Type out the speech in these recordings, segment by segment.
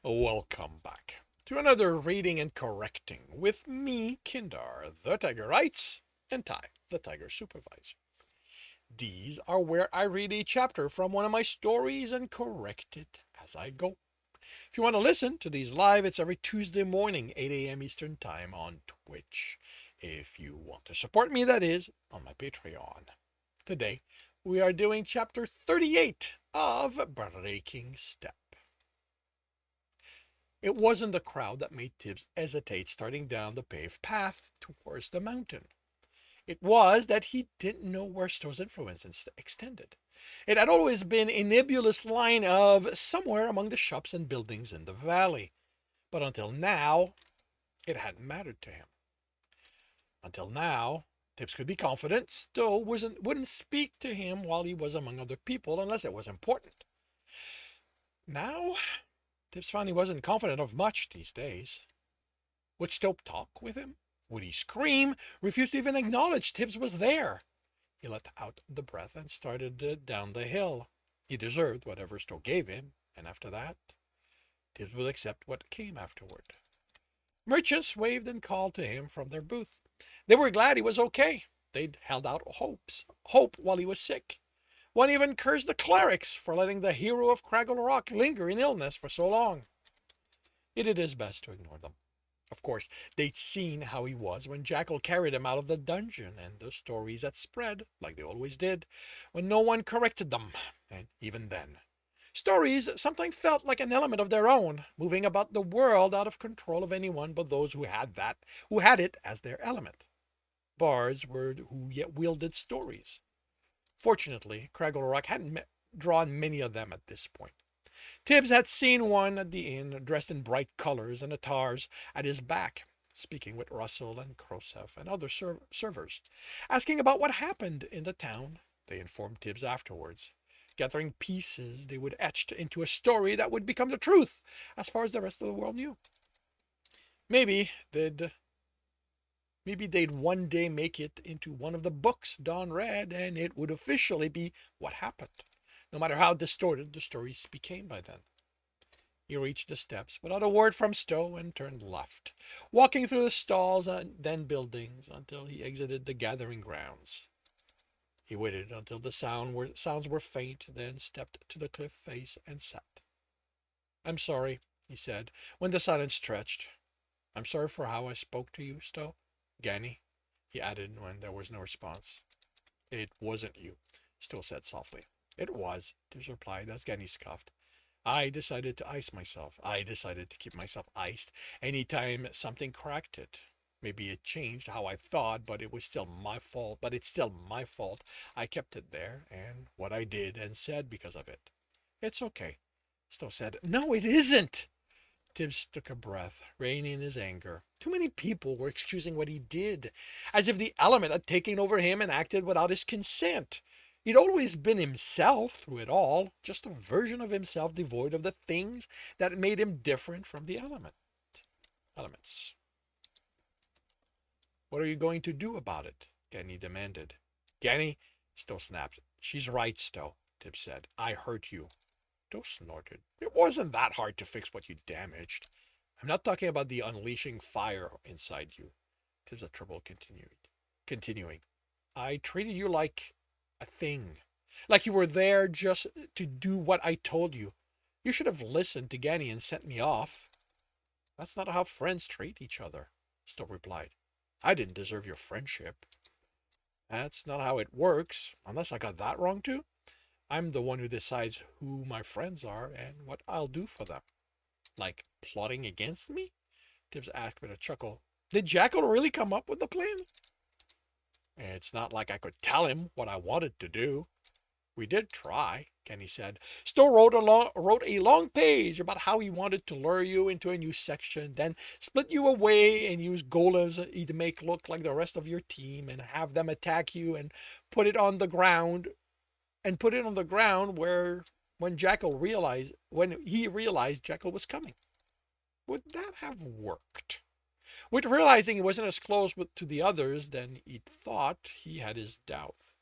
Welcome back to another reading and correcting with me, Kindar, the Tiger Writes, and Ty, the Tiger Supervisor. These are where I read a chapter from one of my stories and correct it as I go. If you want to listen to these live, it's every Tuesday morning, 8 a.m. Eastern Time on Twitch. If you want to support me, that is, on my Patreon. Today, we are doing chapter 38 of Breaking Step. It wasn't the crowd that made Tibs hesitate starting down the paved path towards the mountain. It was that he didn't know where Stowe's influence extended. It had always been a nebulous line of somewhere among the shops and buildings in the valley. But until now, it hadn't mattered to him. Until now, Tibs could be confident Stowe wouldn't speak to him while he was among other people unless it was important. Now, Tibs found he wasn't confident of much these days. Would Stowe talk with him? Would he scream? Refuse to even acknowledge Tibs was there? He let out the breath and started down the hill. He deserved whatever Stowe gave him, and after that, Tibs would accept what came afterward. Merchants waved and called to him from their booth. They were glad he was okay. They'd held out hope while he was sick. One even cursed the clerics for letting the hero of Craggle Rock linger in illness for so long. He did his best to ignore them. Of course, they'd seen how he was when Jackal carried him out of the dungeon, and the stories that spread, like they always did, when no one corrected them, and even then. Stories sometimes felt like an element of their own, moving about the world out of control of anyone but those who had it as their element. Bards were who yet wielded stories. Fortunately, Craggle Rock hadn't drawn many of them at this point. Tibs had seen one at the inn, dressed in bright colors and a tars at his back, speaking with Russell and Krosef and other servers, asking about what happened in the town. They informed Tibs afterwards, gathering pieces they would etch into a story that would become the truth, as far as the rest of the world knew. Maybe they'd one day make it into one of the books Don read, and it would officially be what happened, no matter how distorted the stories became by then. He reached the steps without a word from Stowe and turned left, walking through the stalls and then buildings until he exited the gathering grounds. He waited until the sounds were faint, then stepped to the cliff face and sat. "I'm sorry," he said, when the silence stretched. "I'm sorry for how I spoke to you, Stowe. Ganny," he added when there was no response. "It wasn't you," Stowe said softly. "It was," Tibbs replied as Ganny scoffed. "I decided to ice myself. I decided to keep myself iced any time something cracked it. Maybe it changed how I thought, but it was still my fault. But it's still my fault. I kept it there, and what I did and said because of it. It's okay," Stowe said. "No, it isn't." Tibbs took a breath, reining his anger. Too many people were excusing what he did, as if the element had taken over him and acted without his consent. He'd always been himself through it all, just a version of himself devoid of the things that made him different from the elements. "What are you going to do about it?" Ganny demanded. "Ganny," Stowe snapped. "She's right, Stowe," Tibbs said. "I hurt you." Stowe snorted. "It wasn't that hard to fix what you damaged. I'm not talking about the unleashing fire inside you." Tibbs of Trouble continuing. "I treated you like a thing. Like you were there just to do what I told you. You should have listened to Ganny and sent me off." "That's not how friends treat each other," Stowe replied. "I didn't deserve your friendship." "That's not how it works, unless I got that wrong too. I'm the one who decides who my friends are and what I'll do for them." "Like plotting against me?" Tibbs asked with a chuckle. "Did Jackal really come up with the plan?" "It's not like I could tell him what I wanted to do." "We did try," Kenny said. "Stowe wrote a long page about how he wanted to lure you into a new section, then split you away and use golems to make look like the rest of your team and have them attack you and put it on the ground where when he realized Jackal was coming." Would that have worked? With realizing he wasn't as close to the others than he'd thought, he had his doubts.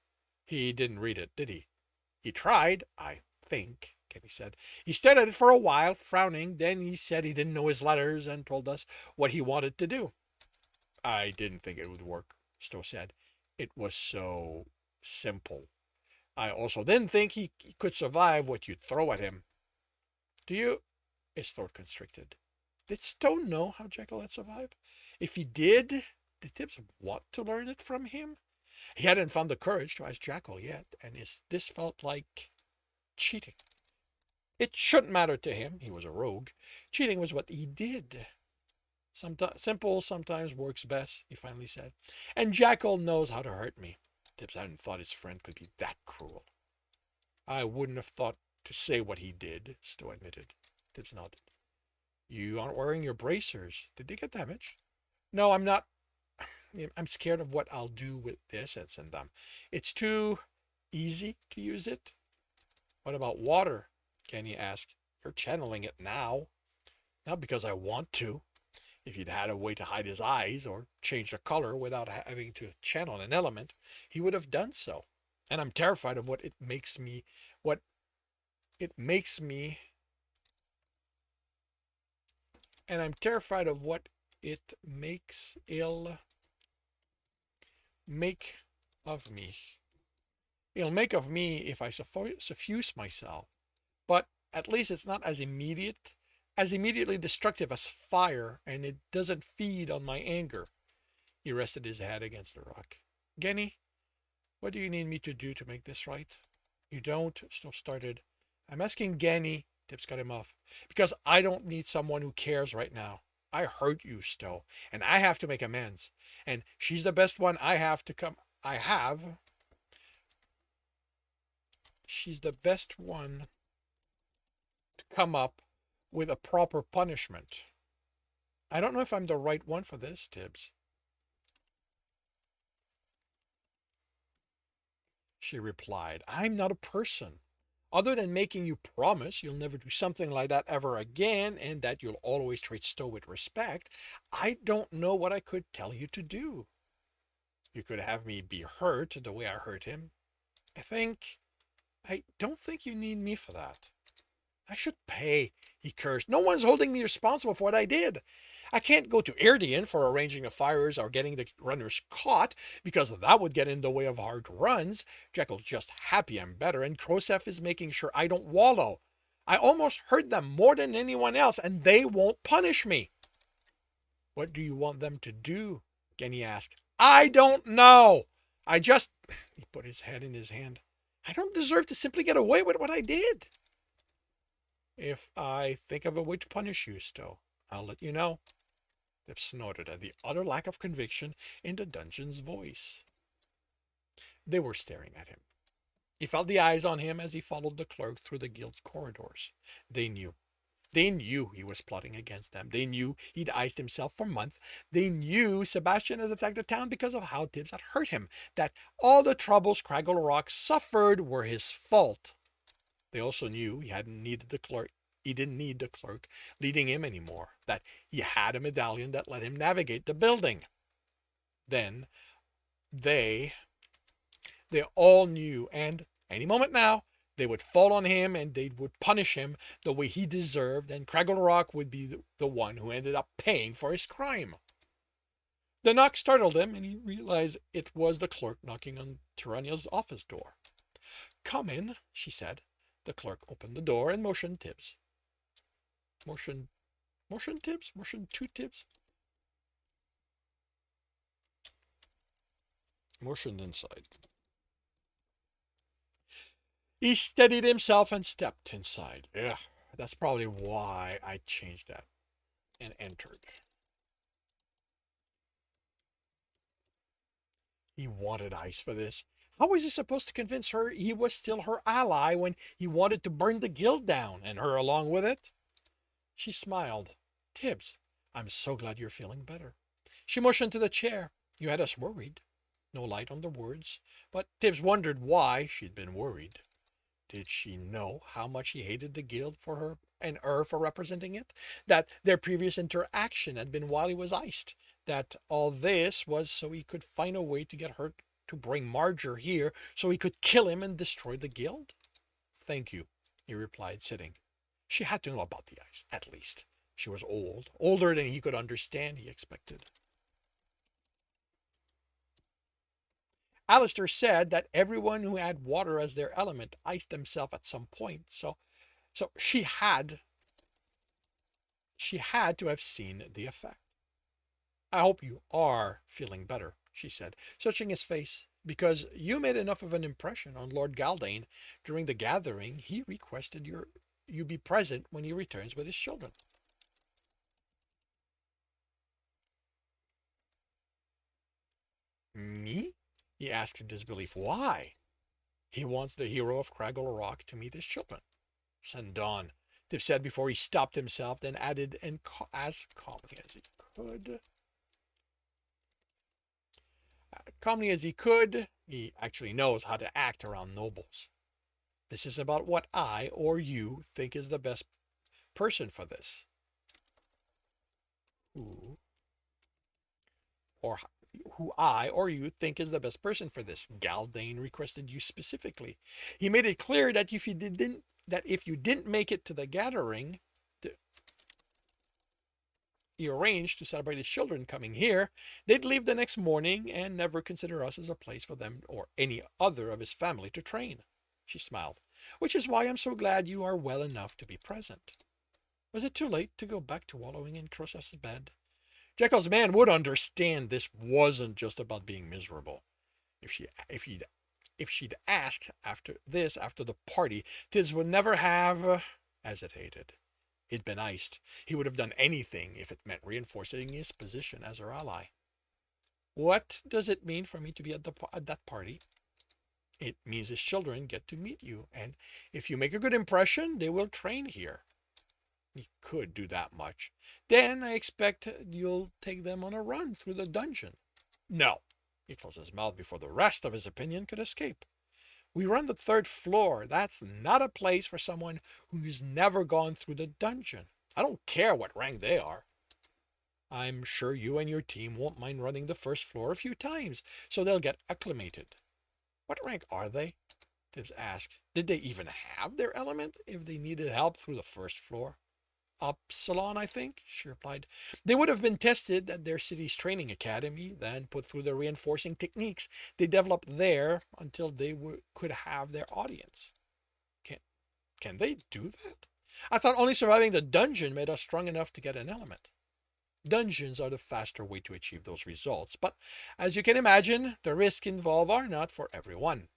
"He didn't read it, did he?" "He tried, I think," Kenny said. He stared at it for a while, frowning. Then he said he didn't know his letters and told us what he wanted to do. I didn't think it would work, Stowe said. It was so simple. I also didn't think he could survive what you'd throw at him. Do you? His throat constricted. Did Stowe know how Jekyll had survived? If he did Tibbs want to learn it from him? He hadn't found the courage to ask Jekyll yet, and this felt like cheating. It shouldn't matter to him. He was a rogue. Cheating was what he did. Simple sometimes works best, he finally said. And Jackal knows how to hurt me. Tibbs hadn't thought his friend could be that cruel. I wouldn't have thought to say what he did, Stowe admitted. Tibbs nodded. You aren't wearing your bracers. Did they get damaged? No, I'm not. I'm scared of what I'll do with this and them. It's too easy to use it. What about water? Kenny asked. You're channeling it now. Not because I want to. If he'd had a way to hide his eyes or change the color without having to channel an element, he would have done so. And I'm terrified of what it makes me, and I'm terrified of what it makes ill make of me. It'll make of me if I suffuse myself. But at least it's not as immediately destructive as fire, and it doesn't feed on my anger. He rested his head against the rock. Genny, what do you need me to do to make this right? You don't, Stowe started. I'm asking Genny, Tibbs cut him off, because I don't need someone who cares right now. I hurt you, Stowe, and I have to make amends. And she's the best one I have. She's the best one to come up with a proper punishment. I don't know if I'm the right one for this, Tibbs. She replied, I'm not a person. Other than making you promise you'll never do something like that ever again and that you'll always treat Stowe with respect, I don't know what I could tell you to do. You could have me be hurt the way I hurt him. I don't think you need me for that. I should pay, he cursed. No one's holding me responsible for what I did. I can't go to Erdian for arranging the fires or getting the runners caught, because that would get in the way of hard runs. Jekyll's just happy I'm better, and Krosef is making sure I don't wallow. I almost hurt them more than anyone else, and they won't punish me. What do you want them to do? Genny asked. I don't know. He put his head in his hand. I don't deserve to simply get away with what I did. If I think of a way to punish you, Stowe, I'll let you know. They snorted at the utter lack of conviction in the dungeon's voice. They were staring at him. He felt the eyes on him as he followed the clerk through the guild's corridors. They knew. They knew he was plotting against them. They knew he'd iced himself for months. They knew Sebastian had attacked the town because of how Tibbs had hurt him. That all the troubles Craggle Rock suffered were his fault. They also knew he didn't need the clerk leading him anymore, that he had a medallion that let him navigate the building. Then they all knew, and any moment now, they would fall on him and they would punish him the way he deserved, and Craggle Rock would be the one who ended up paying for his crime. The knock startled him, and he realized it was the clerk knocking on Tyrannia's office door. Come in, she said. The clerk opened the door and motioned Tibbs. Motion Tibbs? Motion to Tibbs? Motioned inside. He steadied himself and stepped inside. Ugh, that's probably why I changed that. And entered. He wanted ice for this. How was he supposed to convince her he was still her ally when he wanted to burn the guild down, and her along with it? She smiled. Tibbs, I'm so glad you're feeling better. She motioned to the chair. You had us worried. No light on the words, but Tibbs wondered why she'd been worried. Did she know how much he hated the guild for her and her for representing it? That their previous interaction had been while he was iced? That all this was so he could find a way to get her to bring Marger here so he could kill him and destroy the guild? Thank you, he replied, sitting. She had to know about the ice, at least. She was old, older than he could understand, he expected. Alistair said that everyone who had water as their element iced themselves at some point, so she had to have seen the effect. I hope you are feeling better, she said, searching his face, because you made enough of an impression on Lord Galdane during the gathering. He requested you be present when he returns with his children. Me? He asked in disbelief. Why? He wants the hero of Craggle Rock to meet his children. Send Don, Tip said before he stopped himself, then added as calmly as he could. Calmly as he could, he actually knows how to act around nobles. This is about what I or you think is the best person for this. Who or who I or you think is the best person for this. Galdane requested you specifically. He made it clear that if you didn't make it to the gathering, he arranged to celebrate his children coming here, they'd leave the next morning and never consider us as a place for them or any other of his family to train. She smiled. Which is why I'm so glad you are well enough to be present. Was it too late to go back to wallowing in Croesus's bed? Jekyll's man would understand this wasn't just about being miserable. If she'd asked after the party, Tibbs would never have hesitated. He'd been iced. He would have done anything if it meant reinforcing his position as her ally. What does it mean for me to be at that party? It means his children get to meet you, and if you make a good impression, they will train here. He could do that much. Then I expect you'll take them on a run through the dungeon. No. He closed his mouth before the rest of his opinion could escape. We run the third floor. That's not a place for someone who's never gone through the dungeon. I don't care what rank they are. I'm sure you and your team won't mind running the first floor a few times, so they'll get acclimated. What rank are they? Tibbs asked. Did they even have their element if they needed help through the first floor? Upsilon, I think, she replied. They would have been tested at their city's training academy, then put through the reinforcing techniques they developed there until they could have their audience. Can they do that? I thought only surviving the dungeon made us strong enough to get an element. Dungeons are the faster way to achieve those results, but as you can imagine, the risks involved are not for everyone.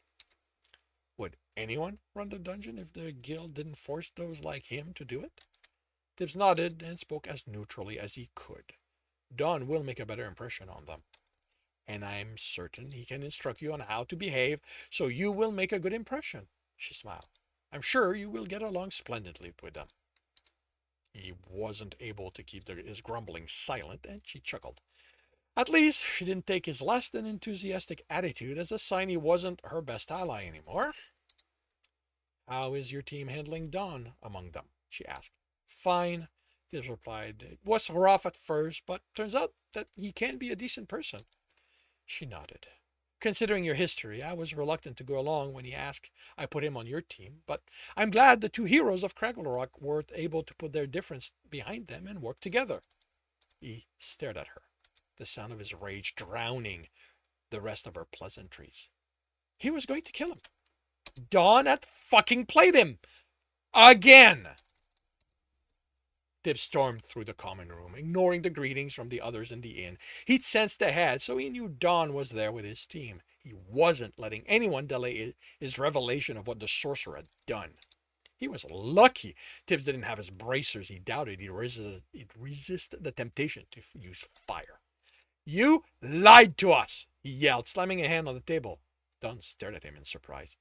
Would anyone run the dungeon if the guild didn't force those like him to do it? Tibbs nodded and spoke as neutrally as he could. Don will make a better impression on them. And I'm certain he can instruct you on how to behave, so you will make a good impression. She smiled. I'm sure you will get along splendidly with them. He wasn't able to keep his grumbling silent, and she chuckled. At least she didn't take his less than enthusiastic attitude as a sign he wasn't her best ally anymore. How is your team handling Don among them? She asked. Fine, Tibbs replied. It was rough at first, but turns out that he can be a decent person. She nodded. Considering your history, I was reluctant to go along when he asked I put him on your team, but I'm glad the two heroes of Cragglerock were able to put their difference behind them and work together. He stared at her, the sound of his rage drowning the rest of her pleasantries. He was going to kill him. Dawn had fucking played him! Again! Tibbs stormed through the common room, ignoring the greetings from the others in the inn. He'd sensed ahead, so he knew Don was there with his team. He wasn't letting anyone delay his revelation of what the sorcerer had done. He was lucky Tibbs didn't have his bracers. He doubted he'd resist the temptation to use fire. You lied to us, he yelled, slamming a hand on the table. Don stared at him in surprise.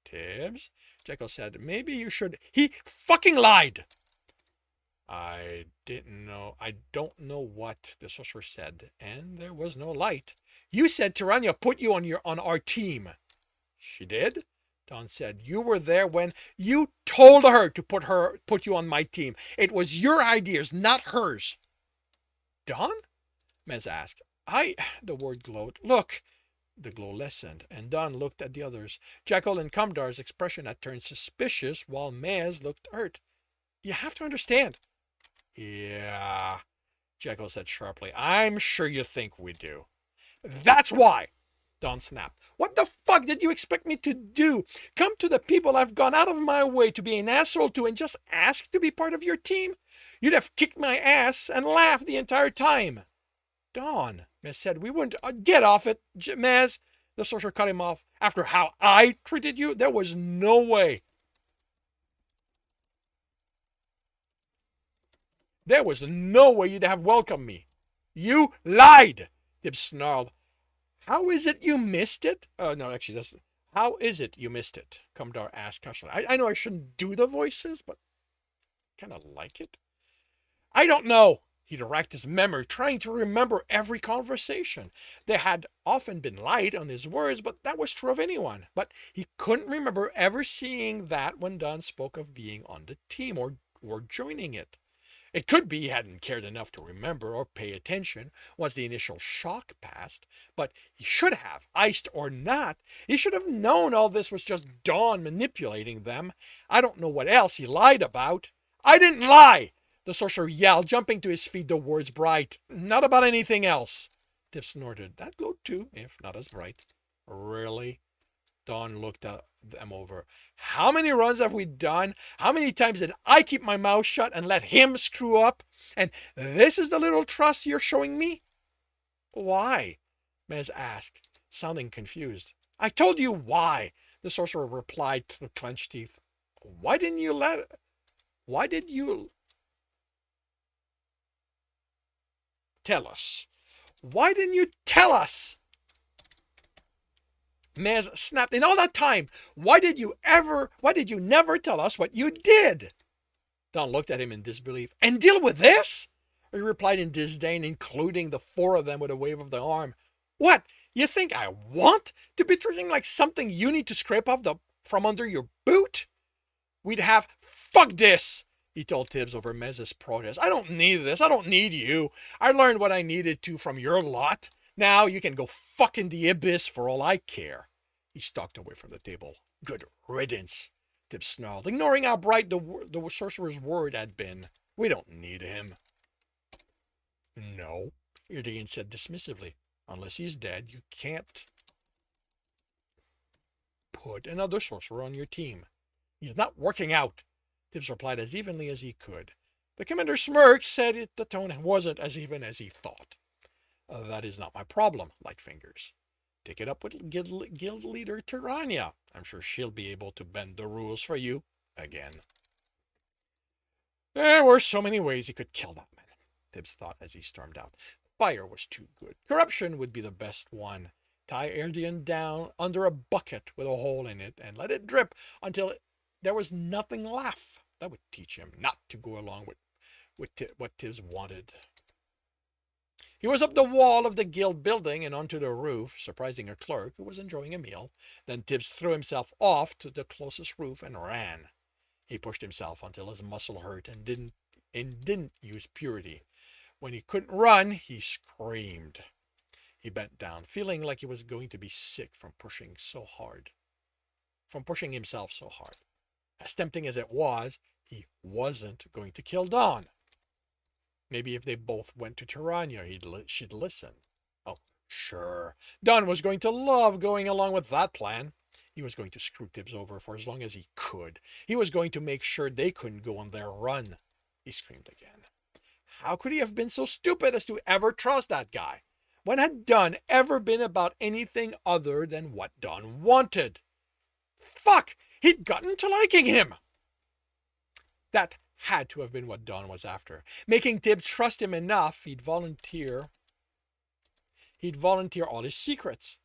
Tibbs? Jekyll said, maybe you should. He fucking lied! I don't know what the sorcerer said, and there was no light. You said Tirania put you on our team. She did? Don said. You were there when you told her to put you on my team. It was your ideas, not hers. Don? Mez asked. The word glowed. Look, The glow lessened, and Don looked at the others. Jekyll and Comdar's expression had turned suspicious, while Mez looked hurt. You have to understand. Yeah, Jekyll said sharply. I'm sure you think we do. That's why, Don snapped. What the fuck did you expect me to do? Come to the people I've gone out of my way to be an asshole to and just ask to be part of your team? You'd have kicked my ass and laughed the entire time. Don, Mez said, we wouldn't. Get off it, Mez. The sorcerer cut him off. After how I treated you, there was no way. There was no way you'd have welcomed me. You lied, Tibs snarled. How is it you missed it? No, actually, that's. How is it you missed it? Comdar asked casually. I know I shouldn't do the voices, but kind of like it. I don't know. He'd racked his memory, trying to remember every conversation. There had often been light on his words, but that was true of anyone. But he couldn't remember ever seeing that when Don spoke of being on the team or joining it. It could be he hadn't cared enough to remember or pay attention once the initial shock passed, but he should have, iced or not. He should have known all this was just Dawn manipulating them. I don't know what else he lied about. I didn't lie! The sorcerer yelled, jumping to his feet, the words bright. Not about anything else. Tip snorted. That glowed too, if not as bright. Really? Dawn looked at them over. How many runs have we done? How many times did I keep my mouth shut and let him screw up? And this is the little trust you're showing me? Why? Mez asked, sounding confused. I told you why, the sorcerer replied through clenched teeth. Why did you tell us? Why didn't you tell us? Mez snapped. In all that time, why did you never tell us what you did? Don looked at him in disbelief. And deal with this? He replied in disdain, including the four of them with a wave of the arm. What? You think I want to be treated like something you need to scrape off from under your boot? We'd have. Fuck this, he told Tibs over Mez's protest. I don't need this. I don't need you. I learned what I needed to from your lot. Now you can go fuck in the abyss for all I care. He stalked away from the table. Good riddance, Tibs snarled, ignoring how bright the sorcerer's word had been. We don't need him. No, Erdogan said dismissively. Unless he's dead, you can't put another sorcerer on your team. He's not working out, Tibs replied as evenly as he could. The commander smirked, said the tone wasn't as even as he thought. That is not my problem, Lightfingers. Take it up with guild leader Tirania. I'm sure she'll be able to bend the rules for you again. There were so many ways he could kill that man, Tibs thought as he stormed out. Fire was too good. Corruption would be the best one. Tie Erdian down under a bucket with a hole in it and let it drip until there was nothing left. That would teach him not to go along with what Tibs wanted. He was up the wall of the guild building and onto the roof, surprising a clerk who was enjoying a meal. Then Tibs threw himself off to the closest roof and ran. He pushed himself until his muscle hurt and didn't use purity. When he couldn't run, he screamed. He bent down, feeling like he was going to be sick from pushing himself so hard. As tempting as it was, he wasn't going to kill Dawn. Maybe if they both went to Tirania, she'd listen. Oh, sure. Don was going to love going along with that plan. He was going to screw Tibs over for as long as he could. He was going to make sure they couldn't go on their run. He screamed again. How could he have been so stupid as to ever trust that guy? When had Don ever been about anything other than what Don wanted? Fuck! He'd gotten to liking him! That had to have been what Don was after. Making Tibs trust him enough, he'd volunteer all his secrets.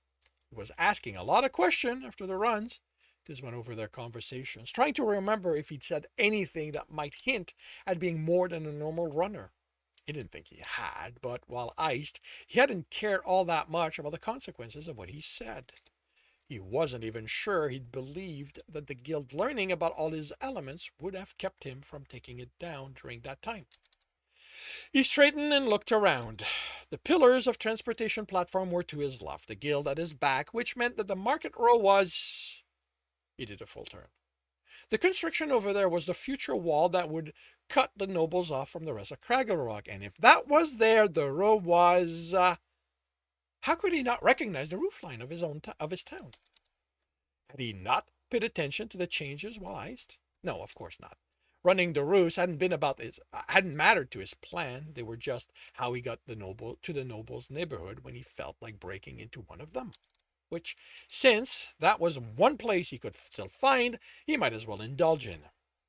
He was asking a lot of questions after the runs. Tibs went over their conversations, trying to remember if he'd said anything that might hint at being more than a normal runner. He didn't think he had, but while iced, he hadn't cared all that much about the consequences of what he said. He wasn't even sure he'd believed that the guild learning about all his elements would have kept him from taking it down during that time. He straightened and looked around. The pillars of transportation platform were to his left, the guild at his back, which meant that the market row was... He did a full turn. The construction over there was the future wall that would cut the nobles off from the rest of Craggle Rock, and if that was there, the row was... how could he not recognize the roofline of his town? Had he not paid attention to the changes while iced? No, of course not. Running the roofs hadn't mattered to his plan. They were just how he got the noble's neighborhood when he felt like breaking into one of them. Which, since that was one place he could still find, he might as well indulge in.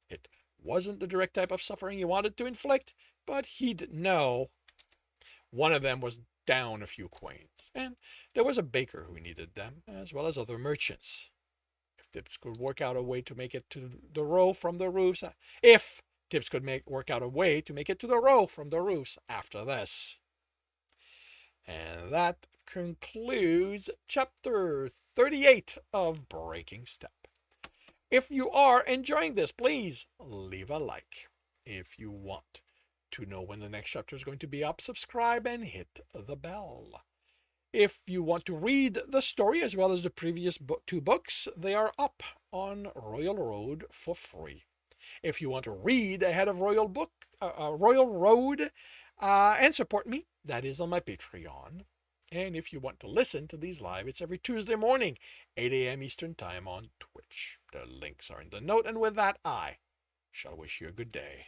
It wasn't the direct type of suffering he wanted to inflict, but he'd know. One of them was down a few coins, and there was a baker who needed them, as well as other merchants. If Tibs could work out a way to make it to the row from the roofs, if Tibs could work out a way to make it to the row from the roofs after this. And that concludes chapter 38 of Breaking Step. If you are enjoying this, please leave a like. If you want to know when the next chapter is going to be up, subscribe and hit the bell. If you want to read the story as well as the previous two books, they are up on Royal Road for free. If you want to read ahead of Royal Road and support me, that is on my Patreon. And if you want to listen to these live, it's every Tuesday morning, 8 a.m. Eastern Time on Twitch. The links are in the note. And with that, I shall wish you a good day.